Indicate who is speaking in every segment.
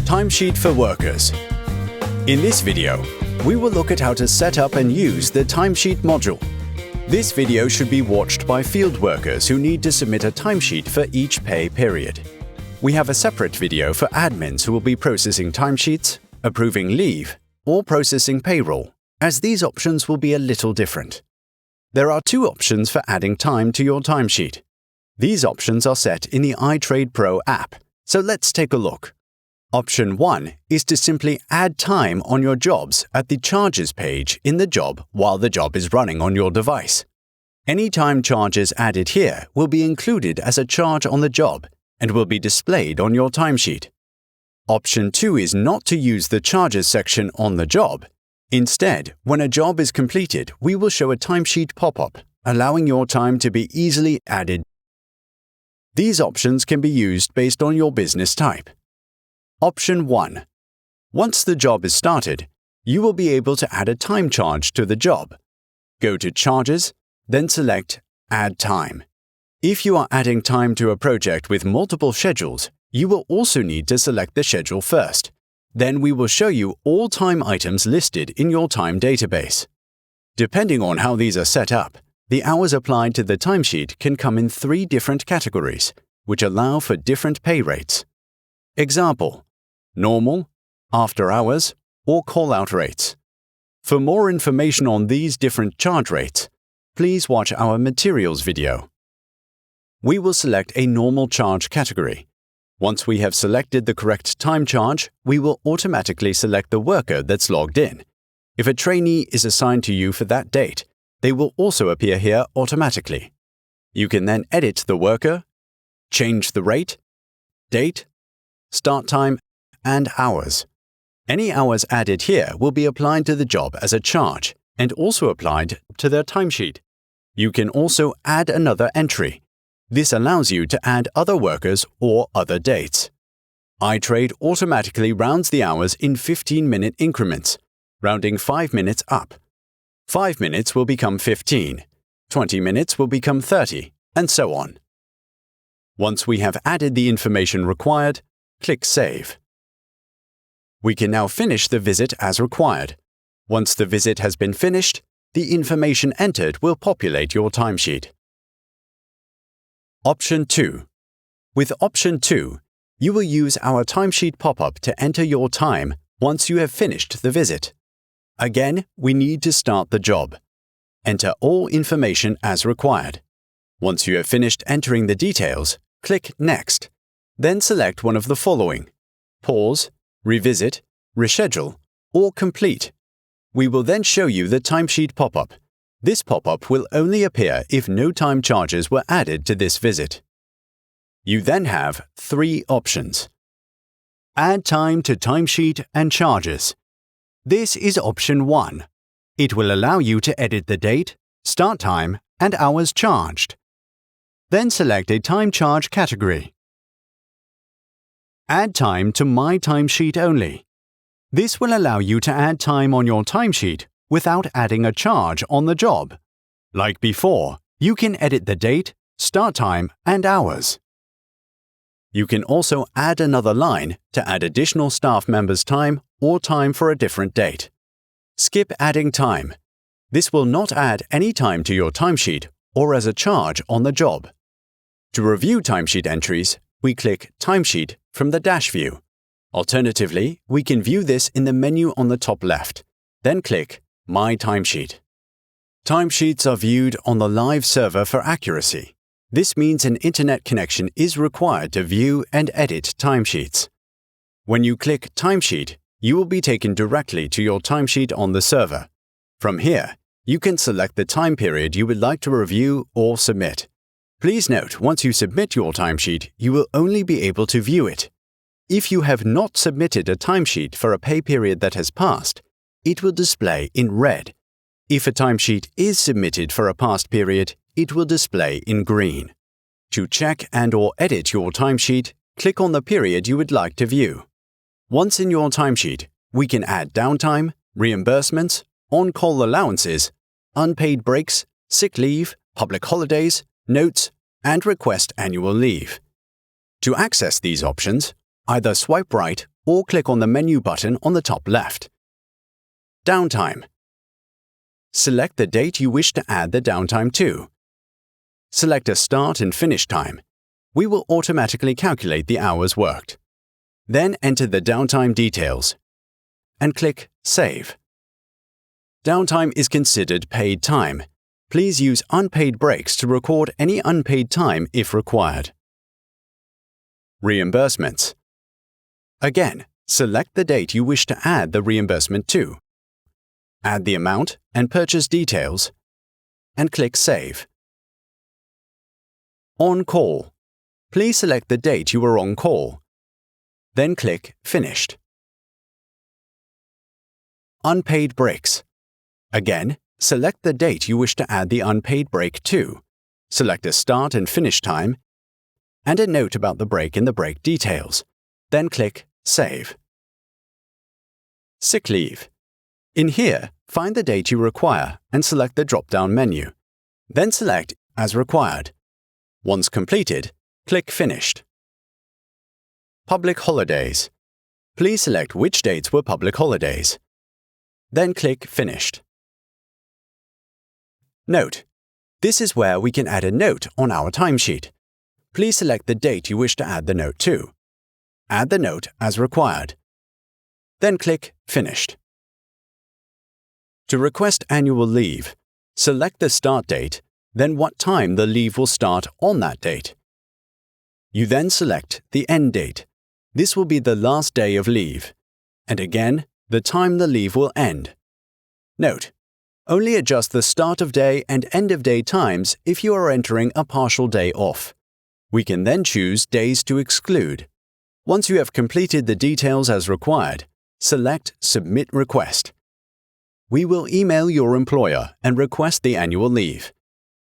Speaker 1: Timesheet for workers. In this video, we will look at how to set up and use the timesheet module. This video should be watched by field workers who need to submit a timesheet for each pay period. We have a separate video for admins who will be processing timesheets, approving leave, or processing payroll, as these options will be a little different. There are two options for adding time to your timesheet. These options are set in the iTrade Pro app, so let's take a look. Option 1 is to simply add time on your jobs at the charges page in the job while the job is running on your device. Any time charges added here will be included as a charge on the job and will be displayed on your timesheet. Option 2 is not to use the charges section on the job. Instead, when a job is completed, we will show a timesheet pop-up, allowing your time to be easily added. These options can be used based on your business type. Option 1. Once the job is started, you will be able to add a time charge to the job. Go to Charges, then select Add Time. If you are adding time to a project with multiple schedules, you will also need to select the schedule first. Then we will show you all time items listed in your time database. Depending on how these are set up, the hours applied to the timesheet can come in 3 different categories, which allow for different pay rates. Example: normal, after hours, or call-out rates. For more information on these different charge rates, please watch our materials video. We will select a normal charge category. Once we have selected the correct time charge, we will automatically select the worker that's logged in. If a trainee is assigned to you for that date, they will also appear here automatically. You can then edit the worker, change the rate, date, start time, and hours. Any hours added here will be applied to the job as a charge and also applied to their timesheet. You can also add another entry. This allows you to add other workers or other dates. iTrade automatically rounds the hours in 15-minute increments, rounding 5 minutes up. 5 minutes will become 15, 20 minutes will become 30, and so on. Once we have added the information required, click Save. We can now finish the visit as required. Once the visit has been finished, the information entered will populate your timesheet. Option 2. With Option 2, you will use our timesheet pop-up to enter your time once you have finished the visit. Again, we need to start the job. Enter all information as required. Once you have finished entering the details, click Next. Then select one of the following: Pause, Revisit, Reschedule, or Complete. We will then show you the timesheet pop-up. This pop-up will only appear if no time charges were added to this visit. You then have 3 options. Add time to timesheet and charges. This is Option 1. It will allow you to edit the date, start time, and hours charged. Then select a time charge category. Add time to My Timesheet only. This will allow you to add time on your timesheet without adding a charge on the job. Like before, you can edit the date, start time, and hours. You can also add another line to add additional staff members' time or time for a different date. Skip adding time. This will not add any time to your timesheet or as a charge on the job. To review timesheet entries, we click Timesheet from the dash view. Alternatively, we can view this in the menu on the top left, then click My Timesheet. Timesheets are viewed on the live server for accuracy. This means an internet connection is required to view and edit timesheets. When you click Timesheet, you will be taken directly to your timesheet on the server. From here, you can select the time period you would like to review or submit. Please note, once you submit your timesheet, you will only be able to view it. If you have not submitted a timesheet for a pay period that has passed, it will display in red. If a timesheet is submitted for a past period, it will display in green. To check and/or edit your timesheet, click on the period you would like to view. Once in your timesheet, we can add downtime, reimbursements, on-call allowances, unpaid breaks, sick leave, public holidays, notes, and request annual leave. To access these options, either swipe right or click on the menu button on the top left. Downtime. Select the date you wish to add the downtime to. Select a start and finish time. We will automatically calculate the hours worked. Then enter the downtime details and click Save. Downtime is considered paid time. Please use unpaid breaks to record any unpaid time if required. Reimbursements. Again, select the date you wish to add the reimbursement to. Add the amount and purchase details, and click Save. On call. Please select the date you are on call. Then click Finished. Unpaid breaks. Again, select the date you wish to add the unpaid break to. Select a start and finish time, and a note about the break in the break details. Then click Save. Sick leave. In here, find the date you require and select the drop-down menu. Then select As required. Once completed, click Finished. Public holidays. Please select which dates were public holidays. Then click Finished. Note. This is where we can add a note on our timesheet. Please select the date you wish to add the note to. Add the note as required. Then click Finished. To request annual leave, select the start date, then what time the leave will start on that date. You then select the end date. This will be the last day of leave, and again, the time the leave will end. Note: only adjust the start of day and end of day times if you are entering a partial day off. We can then choose days to exclude. Once you have completed the details as required, select Submit Request. We will email your employer and request the annual leave.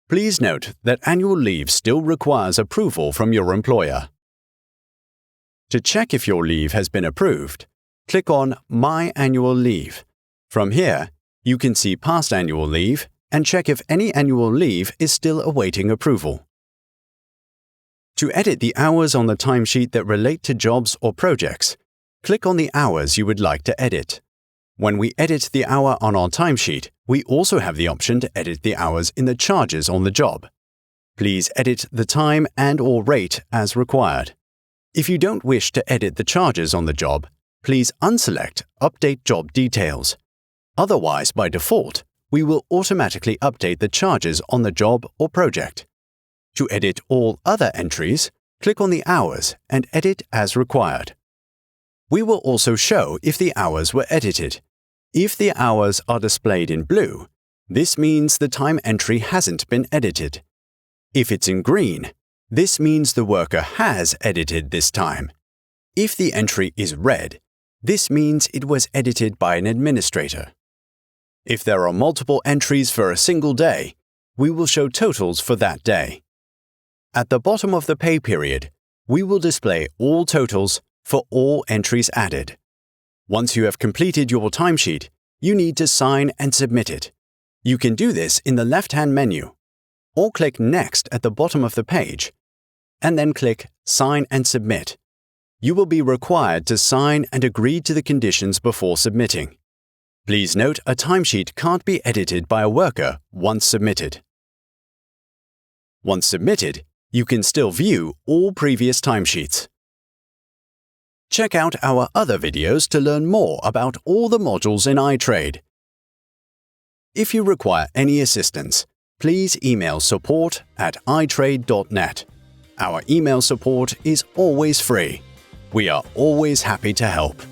Speaker 1: Please note that annual leave still requires approval from your employer. To check if your leave has been approved, click on My Annual Leave. From here, you can see past annual leave and check if any annual leave is still awaiting approval. To edit the hours on the timesheet that relate to jobs or projects, click on the hours you would like to edit. When we edit the hour on our timesheet, we also have the option to edit the hours in the charges on the job. Please edit the time and/or rate as required. If you don't wish to edit the charges on the job, please unselect Update Job Details. Otherwise, by default, we will automatically update the charges on the job or project. To edit all other entries, click on the hours and edit as required. We will also show if the hours were edited. If the hours are displayed in blue, this means the time entry hasn't been edited. If it's in green, this means the worker has edited this time. If the entry is red, this means it was edited by an administrator. If there are multiple entries for a single day, we will show totals for that day. At the bottom of the pay period, we will display all totals for all entries added. Once you have completed your timesheet, you need to sign and submit it. You can do this in the left-hand menu, or click Next at the bottom of the page, and then click Sign and Submit. You will be required to sign and agree to the conditions before submitting. Please note a timesheet can't be edited by a worker once submitted. Once submitted, you can still view all previous timesheets. Check out our other videos to learn more about all the modules in iTrade. If you require any assistance, please email support@itrade.net. Our email support is always free. We are always happy to help.